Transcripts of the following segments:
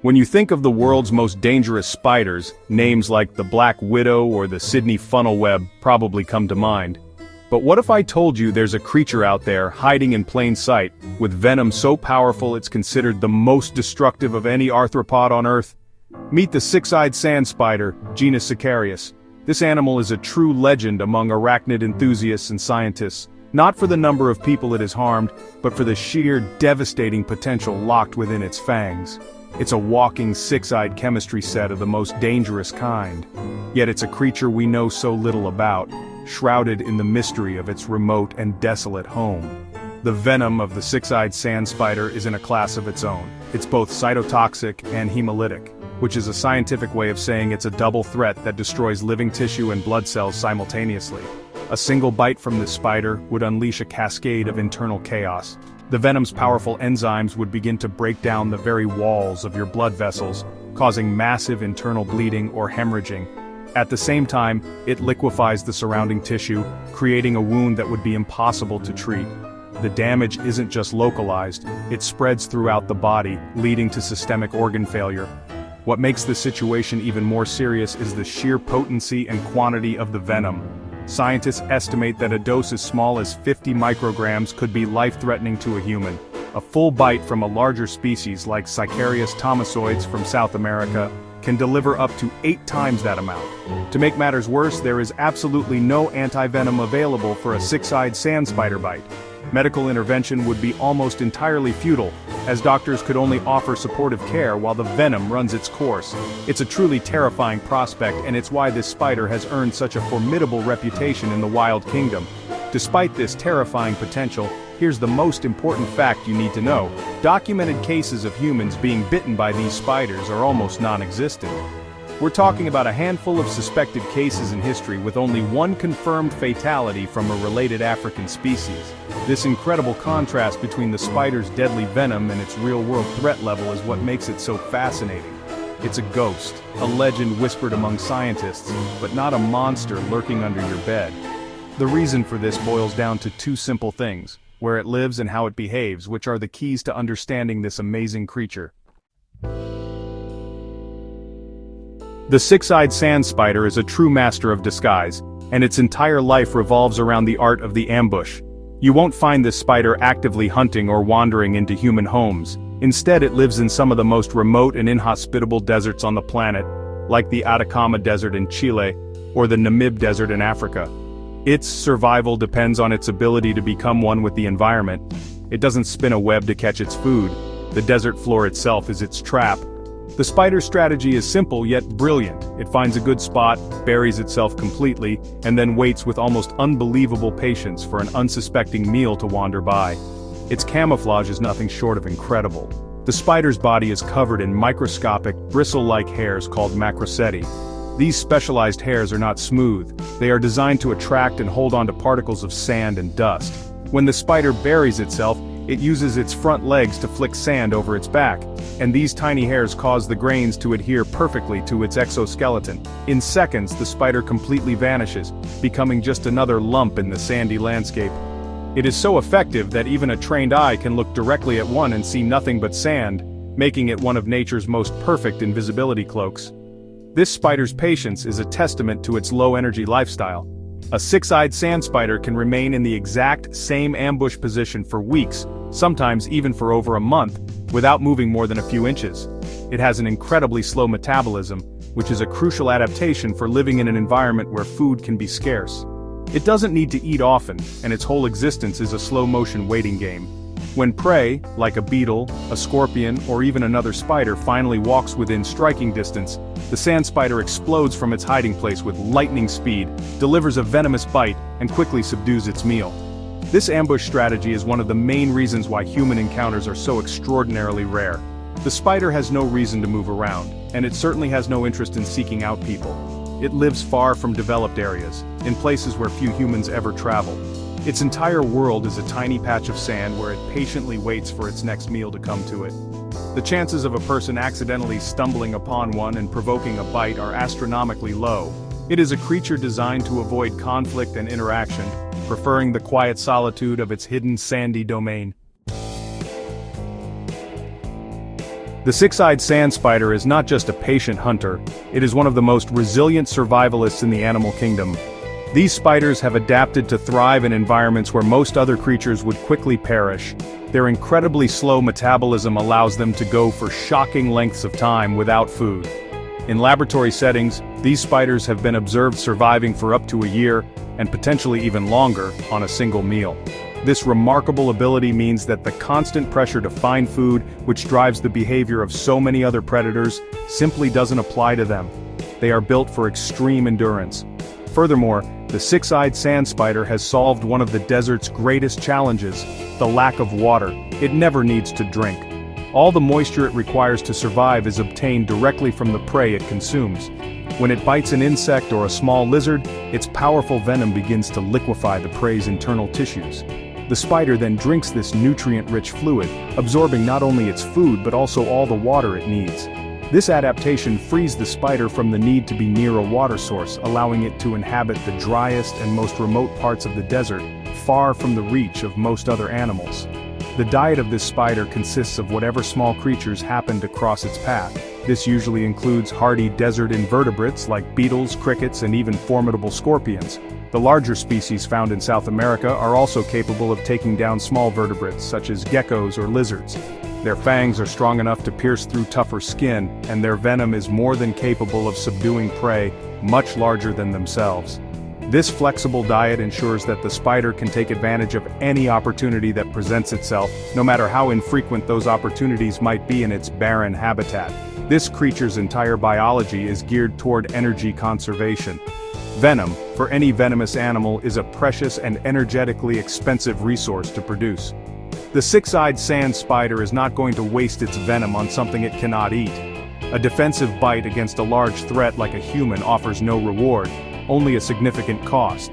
When you think of the world's most dangerous spiders, names like the Black Widow or the Sydney funnel web probably come to mind. But what if I told you there's a creature out there hiding in plain sight, with venom so powerful it's considered the most destructive of any arthropod on Earth? Meet the six-eyed sand spider, genus Sicarius. This animal is a true legend among arachnid enthusiasts and scientists, not for the number of people it has harmed, but for the sheer devastating potential locked within its fangs. It's a walking six-eyed chemistry set of the most dangerous kind. Yet it's a creature we know so little about, shrouded in the mystery of its remote and desolate home. The venom of the six-eyed sand spider is in a class of its own. It's both cytotoxic and hemolytic, which is a scientific way of saying it's a double threat that destroys living tissue and blood cells simultaneously. A single bite from this spider would unleash a cascade of internal chaos. The venom's powerful enzymes would begin to break down the very walls of your blood vessels, causing massive internal bleeding or hemorrhaging. At the same time, it liquefies the surrounding tissue, creating a wound that would be impossible to treat. The damage isn't just localized, it spreads throughout the body, leading to systemic organ failure. What makes the situation even more serious is the sheer potency and quantity of the venom. Scientists estimate that a dose as small as 50 micrograms could be life-threatening to a human. A full bite from a larger species like Sicarius thomisoides from South America can deliver up to 8 times that amount. To make matters worse, there is absolutely no anti-venom available for a six-eyed sand spider bite. Medical intervention would be almost entirely futile, as doctors could only offer supportive care while the venom runs its course. It's a truly terrifying prospect, and it's why this spider has earned such a formidable reputation in the wild kingdom. Despite this terrifying potential, here's the most important fact you need to know. Documented cases of humans being bitten by these spiders are almost non-existent. We're talking about a handful of suspected cases in history with only one confirmed fatality from a related African species. This incredible contrast between the spider's deadly venom and its real-world threat level is what makes it so fascinating. It's a ghost, a legend whispered among scientists, but not a monster lurking under your bed. The reason for this boils down to 2 simple things: where it lives and how it behaves, which are the keys to understanding this amazing creature. The six-eyed sand spider is a true master of disguise, and its entire life revolves around the art of the ambush. You won't find this spider actively hunting or wandering into human homes. Instead, it lives in some of the most remote and inhospitable deserts on the planet, like the Atacama Desert in Chile, or the Namib Desert in Africa. Its survival depends on its ability to become one with the environment. It doesn't spin a web to catch its food. The desert floor itself is its trap. The spider's strategy is simple yet brilliant. It finds a good spot, buries itself completely, and then waits with almost unbelievable patience for an unsuspecting meal to wander by. Its camouflage is nothing short of incredible. The spider's body is covered in microscopic, bristle-like hairs called macroceti. These specialized hairs are not smooth. They are designed to attract and hold onto particles of sand and dust. When the spider buries itself, it uses its front legs to flick sand over its back, and these tiny hairs cause the grains to adhere perfectly to its exoskeleton. In seconds, the spider completely vanishes, becoming just another lump in the sandy landscape. It is so effective that even a trained eye can look directly at one and see nothing but sand, making it one of nature's most perfect invisibility cloaks. This spider's patience is a testament to its low-energy lifestyle. A six-eyed sand spider can remain in the exact same ambush position for weeks, sometimes even for over a month, without moving more than a few inches. It has an incredibly slow metabolism, which is a crucial adaptation for living in an environment where food can be scarce. It doesn't need to eat often, and its whole existence is a slow-motion waiting game. When prey, like a beetle, a scorpion, or even another spider finally walks within striking distance, the sand spider explodes from its hiding place with lightning speed, delivers a venomous bite, and quickly subdues its meal. This ambush strategy is one of the main reasons why human encounters are so extraordinarily rare. The spider has no reason to move around, and it certainly has no interest in seeking out people. It lives far from developed areas, in places where few humans ever travel. Its entire world is a tiny patch of sand where it patiently waits for its next meal to come to it. The chances of a person accidentally stumbling upon one and provoking a bite are astronomically low. It is a creature designed to avoid conflict and interaction, preferring the quiet solitude of its hidden sandy domain. The six-eyed sand spider is not just a patient hunter, it is one of the most resilient survivalists in the animal kingdom. These spiders have adapted to thrive in environments where most other creatures would quickly perish. Their incredibly slow metabolism allows them to go for shocking lengths of time without food. In laboratory settings, these spiders have been observed surviving for up to a year, and potentially even longer, on a single meal. This remarkable ability means that the constant pressure to find food, which drives the behavior of so many other predators, simply doesn't apply to them. They are built for extreme endurance. Furthermore, the six-eyed sand spider has solved one of the desert's greatest challenges, the lack of water. It never needs to drink. All the moisture it requires to survive is obtained directly from the prey it consumes. When it bites an insect or a small lizard, its powerful venom begins to liquefy the prey's internal tissues. The spider then drinks this nutrient-rich fluid, absorbing not only its food but also all the water it needs. This adaptation frees the spider from the need to be near a water source, allowing it to inhabit the driest and most remote parts of the desert, far from the reach of most other animals. The diet of this spider consists of whatever small creatures happen to cross its path. This usually includes hardy desert invertebrates like beetles, crickets, and even formidable scorpions. The larger species found in South America are also capable of taking down small vertebrates such as geckos or lizards. Their fangs are strong enough to pierce through tougher skin, and their venom is more than capable of subduing prey much larger than themselves. This flexible diet ensures that the spider can take advantage of any opportunity that presents itself, no matter how infrequent those opportunities might be in its barren habitat. This creature's entire biology is geared toward energy conservation. Venom, for any venomous animal, is a precious and energetically expensive resource to produce. The six-eyed sand spider is not going to waste its venom on something it cannot eat. A defensive bite against a large threat like a human offers no reward, only a significant cost.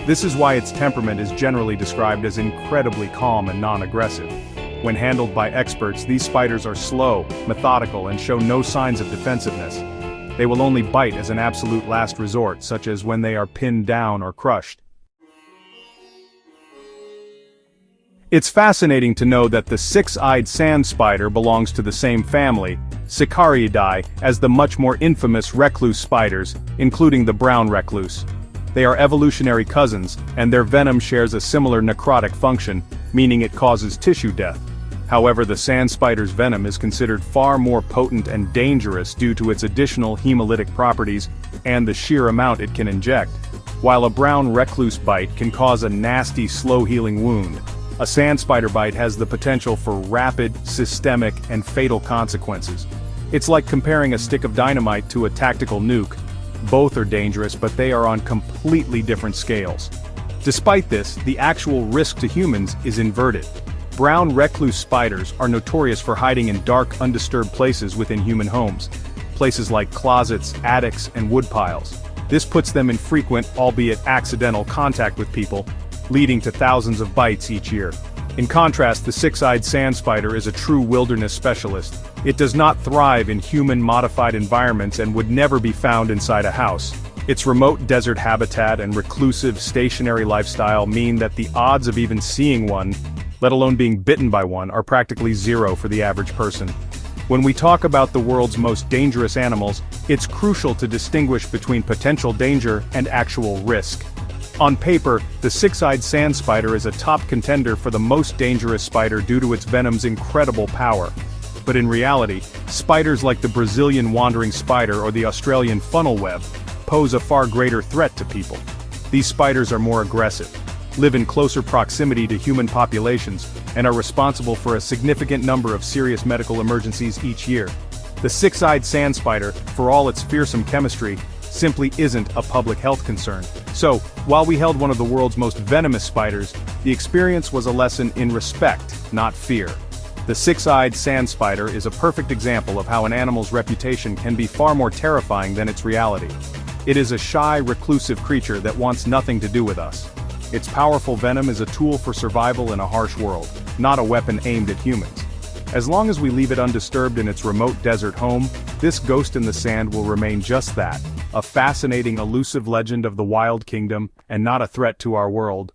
This is why its temperament is generally described as incredibly calm and non-aggressive. When handled by experts, these spiders are slow, methodical, and show no signs of defensiveness. They will only bite as an absolute last resort, such as when they are pinned down or crushed. It's fascinating to know that the six-eyed sand spider belongs to the same family, Sicariidae, as the much more infamous recluse spiders, including the brown recluse. They are evolutionary cousins, and their venom shares a similar necrotic function, meaning it causes tissue death. However, the sand spider's venom is considered far more potent and dangerous due to its additional hemolytic properties and the sheer amount it can inject. While a brown recluse bite can cause a nasty, slow-healing wound, a sand spider bite has the potential for rapid, systemic, and fatal consequences. It's like comparing a stick of dynamite to a tactical nuke. Both are dangerous, but they are on completely different scales. Despite this, the actual risk to humans is inverted. Brown recluse spiders are notorious for hiding in dark, undisturbed places within human homes. Places like closets, attics, and woodpiles. This puts them in frequent, albeit accidental, contact with people, leading to thousands of bites each year. In contrast, the six-eyed sand spider is a true wilderness specialist. It does not thrive in human-modified environments and would never be found inside a house. Its remote desert habitat and reclusive, stationary lifestyle mean that the odds of even seeing one, let alone being bitten by one, are practically zero for the average person. When we talk about the world's most dangerous animals, it's crucial to distinguish between potential danger and actual risk. On paper, the six-eyed sand spider is a top contender for the most dangerous spider due to its venom's incredible power. But in reality, spiders like the Brazilian wandering spider or the Australian funnel web pose a far greater threat to people. These spiders are more aggressive, live in closer proximity to human populations, and are responsible for a significant number of serious medical emergencies each year. The six-eyed sand spider, for all its fearsome chemistry, simply isn't a public health concern. So, while we held one of the world's most venomous spiders, the experience was a lesson in respect, not fear. The six-eyed sand spider is a perfect example of how an animal's reputation can be far more terrifying than its reality. It is a shy, reclusive creature that wants nothing to do with us. Its powerful venom is a tool for survival in a harsh world, not a weapon aimed at humans. As long as we leave it undisturbed in its remote desert home, this ghost in the sand will remain just that, a fascinating, elusive legend of the wild kingdom, and not a threat to our world.